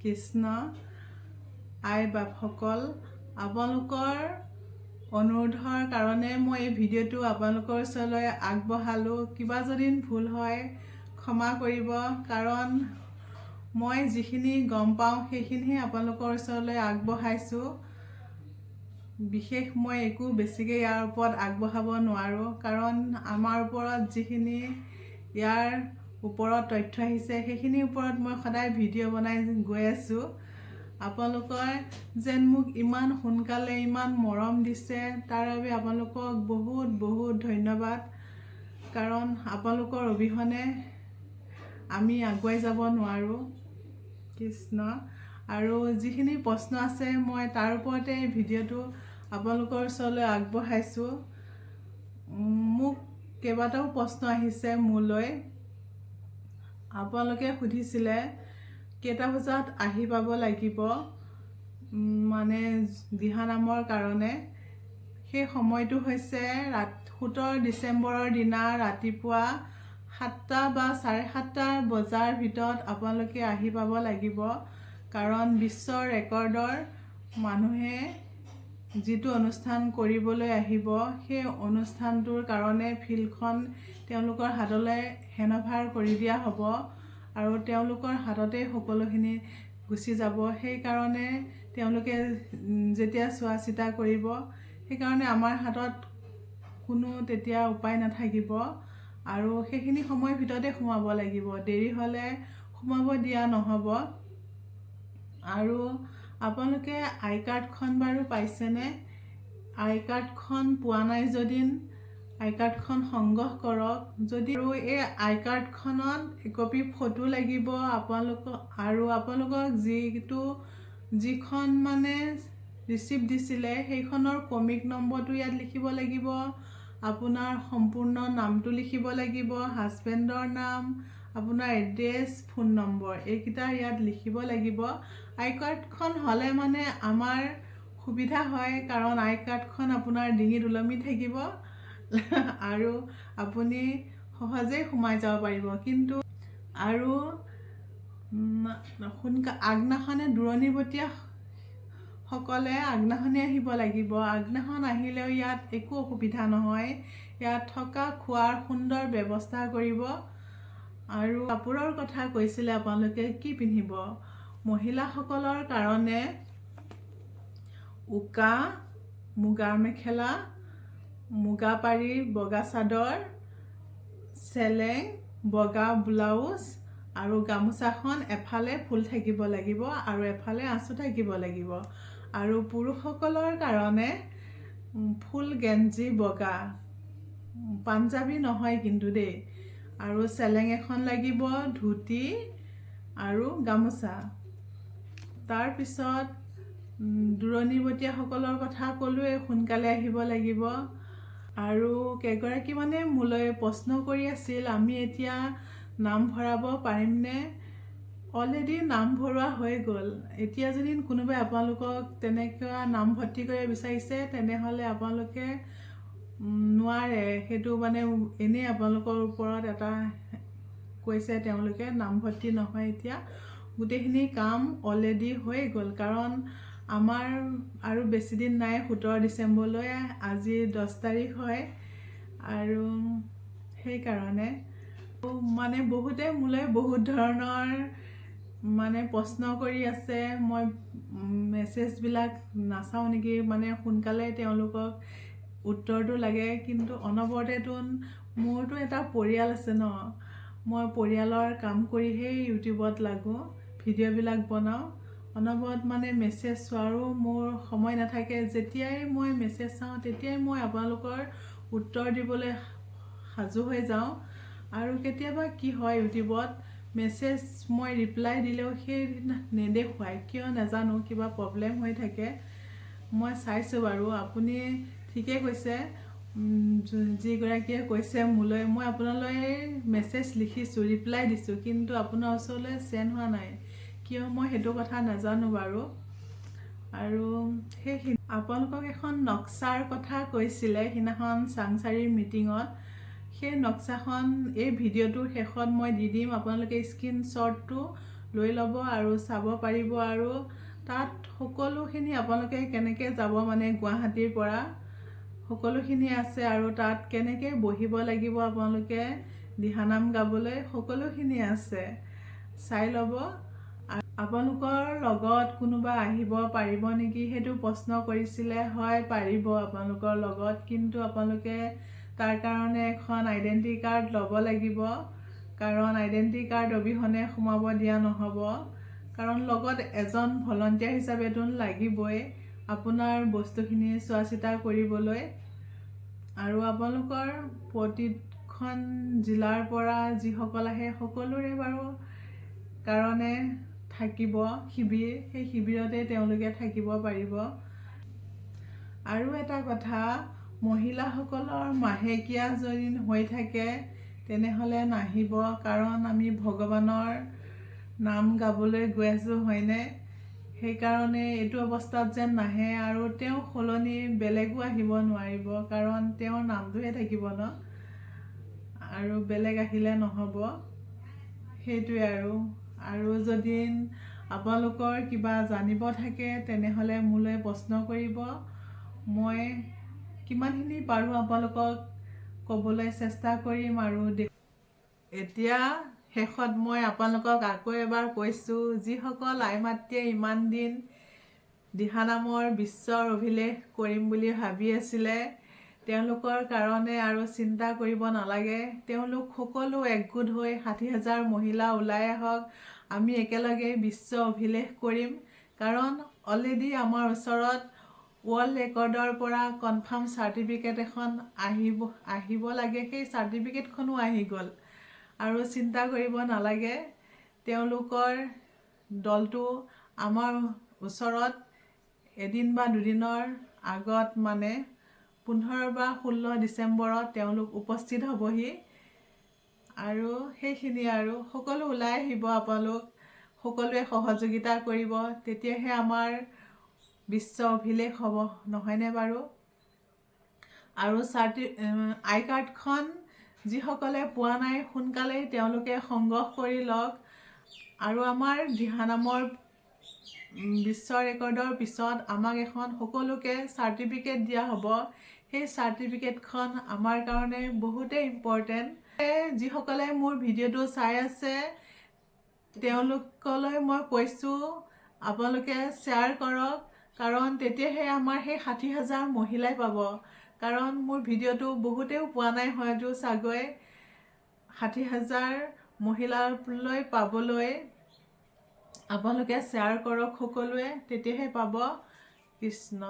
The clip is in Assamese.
কৃষ্ণ আই বাপসকল, আপোনালোকৰ অনুৰোধৰ কাৰণে মই এই ভিডিঅ'টো আপোনালোকৰ ওচৰলৈ আগবঢ়ালোঁ। কিবা যদি ভুল হয় ক্ষমা কৰিব, কাৰণ মই যিখিনি গম পাওঁ সেইখিনিহে আপোনালোকৰ ওচৰলৈ আগবঢ়াইছোঁ। বিশেষ মই একো বেছিকৈ ইয়াৰ ওপৰত আগবঢ়াব নোৱাৰোঁ, কাৰণ আমাৰ ওপৰত যিখিনি ইয়াৰ ওপৰত তথ্য আহিছে সেইখিনিৰ ওপৰত মই সদায় ভিডিঅ' বনাই গৈ আছোঁ। আপোনালোকৰ যেন মোক ইমান সোনকালে ইমান মৰম দিছে, তাৰ বাবে আপোনালোকক বহুত বহুত ধন্যবাদ। কাৰণ আপোনালোকৰ অবিহনে আমি আগুৱাই যাব নোৱাৰোঁ। কৃষ্ণ। আৰু যিখিনি প্ৰশ্ন আছে মই তাৰ ওপৰতে ভিডিঅ'টো আপোনালোকৰ ওচৰলৈ আগবঢ়াইছোঁ। মোক কেইবাটাও প্ৰশ্ন আহিছে মোলৈ। আপোনালোকে সুধিছিলে কেইটা বজাত আহি পাব লাগিব মানে দিহানামৰ কাৰণে। সেই সময়টো হৈছে 17 ডিচেম্বৰৰ দিনা ৰাতিপুৱা 7টা বা 7:30 বজাৰ ভিতৰত আপোনালোকে আহি পাব লাগিব। কাৰণ বিশ্ব ৰেকৰ্ডৰ মানুহে যিটো অনুষ্ঠান কৰিবলৈ আহিব সেই অনুষ্ঠানটোৰ কাৰণে ফিল্ডখন তেওঁলোকৰ হাতলৈ হেণ্ডঅভাৰ কৰি দিয়া হ'ব আৰু তেওঁলোকৰ হাততেই সকলোখিনি গুচি যাব। সেইকাৰণে তেওঁলোকে যেতিয়া চোৱা চিতা কৰিব, সেইকাৰণে আমাৰ হাতত কোনো তেতিয়া উপায় নাথাকিব আৰু সেইখিনি সময়ৰ ভিতৰতে সোমাব লাগিব। দেৰি হ'লে সোমাব দিয়া নহ'ব। আৰু আপোনালোকে আই কাৰ্ডখন বাৰু পাইছেনে? আই কাৰ্ডখন পোৱা নাই যদি আই কাৰ্ডখন সংগ্ৰহ কৰক। যদি আৰু এই আই কাৰ্ডখনত একপি ফটো লাগিব আপোনালোকক, আৰু আপোনালোকক যিখন মানে ৰিচিপ্ট দিছিলে সেইখনৰ ক্ৰমিক নম্বৰটো ইয়াত লিখিব লাগিব। আপোনাৰ সম্পূৰ্ণ নামটো লিখিব লাগিব, হাজবেণ্ডৰ নাম, আপোনাৰ এড্ৰেছ, ফোন নম্বৰ, এইকেইটা ইয়াত লিখিব লাগিব। আই কাৰ্ডখন হ'লে মানে আমাৰ সুবিধা হয়, কাৰণ আই কাৰ্ডখন আপোনাৰ ডিঙিত ওলমি থাকিব আৰু আপুনি সহজেই সোমাই যাব পাৰিব। কিন্তু আৰু আগদিনাখনে দূৰণিবতীয়া সকলে আগদিনাখনে আহিব লাগিব। আগদিনাখন আহিলেও ইয়াত একো অসুবিধা নহয়। ইয়াত থকা খোৱাৰ সুন্দৰ ব্যৱস্থা কৰিব। আৰু কাপোৰৰ কথা কৈছিলে আপোনালোকে কি পিন্ধিব। মহিলাসকলৰ কাৰণে উকা মুগাৰ মেখেলা, মুগা পাৰি বগা চাদৰ, চেলেং, বগা ব্লাউজ আৰু গামোচাখন এফালে ফুল থাকিব লাগিব আৰু এফালে আঁচু থাকিব লাগিব। আৰু পুৰুষসকলৰ কাৰণে ফুল গেঞ্জি বগা, পাঞ্জাবী নহয় কিন্তু দেই। আৰু চেলেং এখন লাগিব, ধুতি আৰু গামোচা। তাৰপিছত দূৰণিবতীয়াসকলৰ কথা ক'লোৱে, সোনকালে আহিব লাগিব। আৰু কেইগৰাকী মানে মোলৈ প্ৰশ্ন কৰি আছিল আমি এতিয়া নাম ভৰাব পাৰিমনে? অলৰেডি নাম ভৰোৱা হৈ গ'ল। এতিয়া যদি কোনোবাই আপোনালোকক তেনেকুৱা নামভৰ্তি কৰিব বিচাৰিছে তেনেহ'লে আপোনালোকে নোৱাৰে। সেইটো মানে এনেই আপোনালোকৰ ওপৰত এটা কৈছে তেওঁলোকে, নামভৰ্তি নহয়। এতিয়া গোটেইখিনি কাম অলৰেডি হৈ গ'ল, কাৰণ আমাৰ আৰু বেছিদিন নাই 17 ডিচেম্বৰলৈ। আজি 10 তাৰিখ হয়। আৰু সেইকাৰণে মানে বহুতে মোলৈ বহুত ধৰণৰ মানে প্ৰশ্ন কৰি আছে। মই মেছেজবিলাক নাচাওঁ নেকি, মানে সোনকালে তেওঁলোকক উত্তৰটো লাগে। কিন্তু অনবৰতেতো মোৰতো এটা পৰিয়াল আছে ন, মই পৰিয়ালৰ কাম কৰিহে ইউটিউবত লাগোঁ, ভিডিঅ'বিলাক বনাওঁ। অনবৰত মানে মেছেজ চোৱাৰো মোৰ সময় নাথাকে। যেতিয়াই মই মেছেজ চাওঁ তেতিয়াই মই আপোনালোকৰ উত্তৰ দিবলৈ সাজু হৈ যাওঁ। আৰু কেতিয়াবা কি হয়, ইউটিউবত মেছেজ মই ৰিপ্লাই দিলেও সেই নেদেখুৱায়, কিয় নাজানো, কিবা প্ৰব্লেম হৈ থাকে। মই চাইছোঁ বাৰু, আপুনি ঠিকেই কৈছে। যিগৰাকীয়ে কৈছে মোলৈ, মই আপোনালৈ মেছেজ লিখিছোঁ, ৰিপ্লাই দিছোঁ, কিন্তু আপোনাৰ ওচৰলৈ চেণ্ড হোৱা নাই কিয়, মই সেইটো কথা নাজানো বাৰু। আৰু সেইখিনি আপোনালোকক এখন নক্সাৰ কথা কৈছিলে সিদিনাখন চাংচাৰিৰ মিটিঙত। সেই নক্সাখন এই ভিডিঅ'টোৰ শেষত মই দি দিম, আপোনালোকে স্ক্ৰীনশ্বটটো লৈ ল'ব আৰু চাব পাৰিব। আৰু তাত সকলোখিনি আপোনালোকে কেনেকৈ যাব মানে গুৱাহাটীৰ পৰা সকলোখিনি আছে। আৰু তাত কেনেকৈ বহিব লাগিব আপোনালোকে দিহানাম গাবলৈ সকলোখিনি আছে, চাই ল'ব। আপোনালোকৰ লগত কোনোবা আহিব পাৰিব নেকি সেইটো প্ৰশ্ন কৰিছিলে। হয়, পাৰিব আপোনালোকৰ লগত, কিন্তু আপোনালোকে তাৰ কাৰণে এখন আইডেণ্টি কাৰ্ড ল'ব লাগিব, কাৰণ আইডেণ্টি কাৰ্ড অবিহনে সোমাব দিয়া নহ'ব। কাৰণ লগত এজন ভলণ্টিয়াৰ হিচাপেতো লাগিবই আপোনাৰ বস্তুখিনি চোৱা চিতা কৰিবলৈ। আৰু আপোনালোকৰ প্ৰতিখন জিলাৰ পৰা যিসকল আহে সকলোৰে বাৰু কাৰণে থাকিব শিবিৰ, সেই শিবিৰতে তেওঁলোকে থাকিব পাৰিব। আৰু এটা কথা, মহিলাসকলৰ মাহেকীয়া যদি হৈ থাকে তেনেহ'লে নাহিব, কাৰণ আমি ভগৱানৰ নাম গাবলৈ গৈ আছোঁ, হয়নে? সেইকাৰণে এইটো অৱস্থাত যেন নাহে। আৰু তেওঁ সলনি বেলেগো আহিব নোৱাৰিব, কাৰণ তেওঁৰ নামটোহে থাকিব ন, আৰু বেলেগ আহিলে নহ'ব। সেইটোৱে। আৰু যদি আপোনালোকৰ কিবা জানিব থাকে তেনেহ'লে মোলৈ প্ৰশ্ন কৰিব। মই কিমানখিনি পাৰোঁ আপোনালোকক ক'বলৈ চেষ্টা কৰিম। আৰু এতিয়া শেষত মই আপোনালোকক আকৌ এবাৰ কৈছোঁ, যিসকল আই মাতৃয়ে ইমান দিন দিহানামৰ বিশ্বৰ অভিলেখ কৰিম বুলি ভাবি আছিলে, তেওঁলোকৰ কাৰণে আৰু চিন্তা কৰিব নালাগে। তেওঁলোক সকলো একগোট হৈ 60,000 মহিলা ওলাই আহক, আমি একেলগে বিশ্ব অভিলেখ কৰিম। কাৰণ অলৰেডি আমাৰ ওচৰত ৱৰ্ল্ড ৰেকৰ্ডৰ পৰা কনফাৰ্ম চাৰ্টিফিকেট এখন আহিব লাগে, সেই চাৰ্টিফিকেটখনো আহি গ'ল। আৰু চিন্তা কৰিব নালাগে, তেওঁলোকৰ দলটো আমাৰ ওচৰত এদিন বা দুদিনৰ আগত মানে 15 বা 16 ডিচেম্বৰত তেওঁলোক উপস্থিত হ'বহি। আৰু সেইখিনি, আৰু সকলো ওলাই আহিব, আপোনালোক সকলোৱে সহযোগিতা কৰিব, তেতিয়াহে আমাৰ বিশ্ব অভিলেখ হ'ব, নহয়নে বাৰু? আৰু আই কাৰ্ডখন যিসকলে পোৱা নাই সোনকালেই তেওঁলোকে সংগ্ৰহ কৰি লওক। আৰু আমাৰ দিহানামৰ বিশ্ব ৰেকৰ্ডৰ পিছত আমাক এখন সকলোকে চাৰ্টিফিকেট দিয়া হ'ব। সেই চাৰ্টিফিকেটখন আমাৰ কাৰণে বহুতেই ইম্পৰ্টেণ্ট। যিসকলে মোৰ ভিডিঅ'টো চাই আছে তেওঁলোকলৈ মই কৈছোঁ, আপোনালোকে শ্বেয়াৰ কৰক, কাৰণ তেতিয়াহে আমাৰ সেই 60,000 মহিলাই পাব। কাৰণ মোৰ ভিডিঅ'টো বহুতেও পোৱা নাই হয়তো চাগৈ। 60,000 মহিলালৈ পাবলৈ আপোনালোকে শ্বেয়াৰ কৰক সকলোৱে, তেতিয়াহে পাব। কৃষ্ণ।